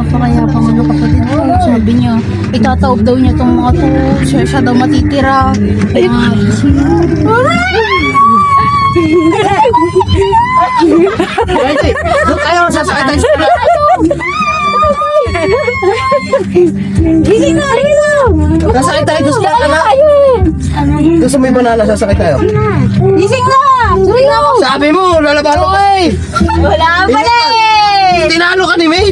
Napakayapang ano kapatid ko. Sabi niya, itataob daw niya itong mga to. Siya daw matitira. Ay, Doon tayo, sasakay tayo sa gising na, Sasakay tayo doon sa Doon sa may banana, sasakay tayo. gising na! Sorry na mo! Sabi mo, lalaban ko eh! Wala pala eh! Tinalo ka ni May!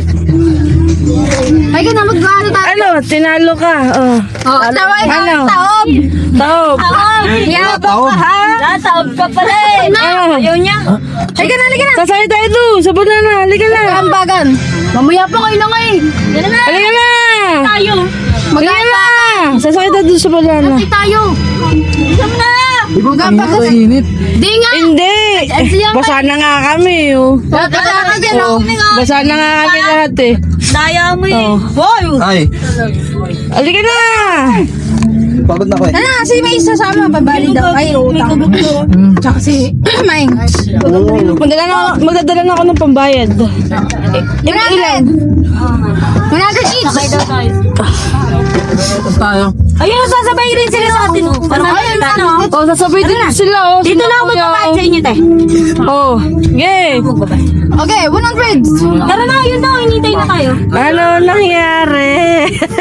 Ay ka na, mag-ano tayo? Ano? Tinalo ka. Oh. Oh, tawag ka, Ano? taob! Taob. Taob! Taob ka pala eh! Ano? Ayaw niya! Ay ka na, halika na! Sasakay tayo doon sa banana. Halika na. Ambagan! Mamaya pa kayo lang eh! Yan na! Halika na. Tayo! Halika na. Sasakay tayo doon sa banana. Ay tayo! Isang na! Ibang kanina sa init. Di nga! Hindi. Basa na nga kami. Oh. Bata ka dyan! Oh. Basa na nga kami lahat eh. Daya mo eh! Oh. Boy! Ay, Halika na. pagod na ko eh. Ano, si may isasama pabali daw. Ay, utang. Tsaka si Maing. Magdadala na ako ng pambayad. Ilan? 100 each. Sakay daw tayo. Tayo. Ayun, sasabay rin sila sa atin. Parang ayun na, no? Oh, sasabay din sila. Oh. Dito na ako magpapahit sa inyo, te. Oh. Okay. Okay, 100. Tara na, yun daw. Hinintay na tayo. Ano nangyari?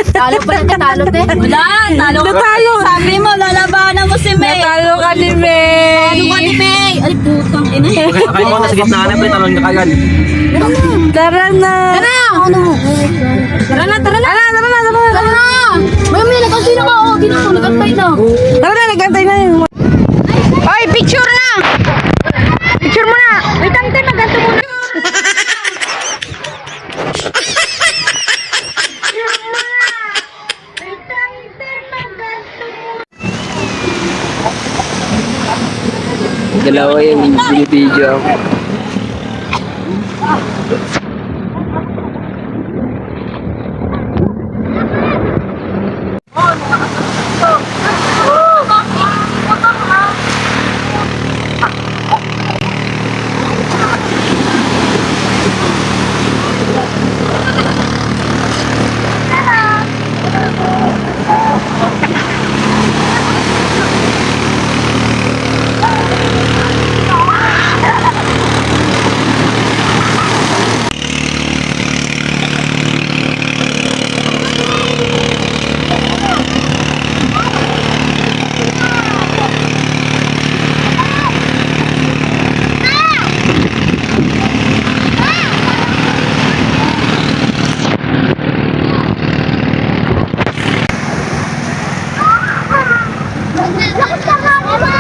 Talo pa natin, talo, te. Wala, talo ka. Natalo. Sabi mo, lalabanan mo si May. Natalo ka ni May. Ano ka ni May? Ay, putang ina. Sakay mo na sa gitna na, talon ka kagad. Tara na. Tara! Ano? Tara na, tara na! Tara na! May nagkantay na ka, oh. Dito, nagkantay na. Tara na, nagantay na yun. Ay, picture na! Picture mo na! Wait, tante, magkanto muna. Dalawa yan, yung video.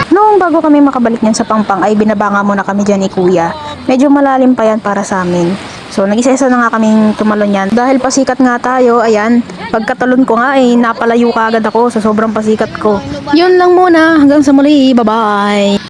Noong bago kami makabalik niyan sa Pangpang ay binabanga muna kami dyan ni Kuya. Medyo malalim pa yan para sa amin. So nag-isa-isa na nga kaming tumalon yan. Dahil pasikat nga tayo, ayan, pagkatalon ko nga ay napalayo ka agad ako sa sobrang pasikat ko. Yun lang muna, hanggang sa muli, bye bye!